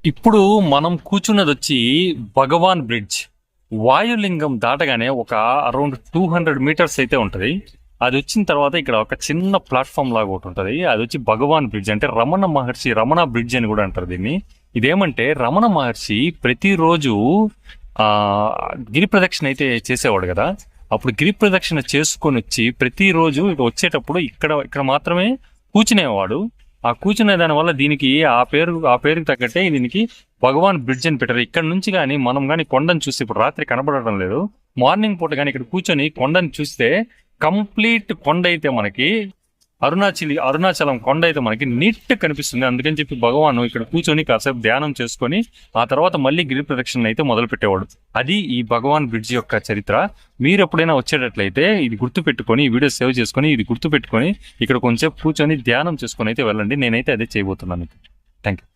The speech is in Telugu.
ఇప్పుడు మనం కూర్చున్నది వచ్చి భగవాన్ బ్రిడ్జ్. వాయులింగం దాటగానే ఒక అరౌండ్ 200 మీటర్స్ అయితే ఉంటది. అది వచ్చిన తర్వాత ఇక్కడ ఒక చిన్న ప్లాట్ఫామ్ లాగా ఒకటి ఉంటది. అది వచ్చి భగవాన్ బ్రిడ్జ్, అంటే రమణ మహర్షి రమణ బ్రిడ్జ్ అని కూడా అంటారు దీన్ని. ఇదేమంటే రమణ మహర్షి ప్రతిరోజు ఆ గిరి ప్రదక్షిణ అయితే చేసేవాడు కదా. అప్పుడు గిరి ప్రదక్షిణ చేసుకొని వచ్చి ప్రతిరోజు వచ్చేటప్పుడు ఇక్కడ ఇక్కడ మాత్రమే కూర్చునేవాడు. ఆ కూర్చునే దాని వల్ల దీనికి ఆ పేరుకి తగ్గట్టే దీనికి భగవాన్ బ్రిడ్జ్ అని పెట్టారు. ఇక్కడ నుంచి కానీ మనం కానీ కొండను చూస్తే, ఇప్పుడు రాత్రి కనబడటం లేదు, మార్నింగ్ పూట కానీ ఇక్కడ కూర్చొని కొండను చూస్తే కంప్లీట్ కొండ అయితే మనకి అరుణాచలం కొండ అయితే మనకి నీట్ కనిపిస్తుంది. అందుకని చెప్పి భగవాన్ ఇక్కడ కూర్చొని కాసేపు ధ్యానం చేసుకొని ఆ తర్వాత మళ్ళీ గిరి ప్రదక్షిణ అయితే మొదలు పెట్టేవాడు. అది ఈ భగవాన్ బ్రిడ్జ్ యొక్క చరిత్ర. మీరు ఎప్పుడైనా వచ్చేటట్లయితే ఇది గుర్తు పెట్టుకొని, ఈ వీడియో సేవ్ చేసుకొని, ఇది గుర్తు పెట్టుకొని ఇక్కడ కొంచెం కూర్చొని ధ్యానం చేసుకొని అయితే వెళ్ళండి. నేనైతే అదే చేయబోతున్నాను. Thank you.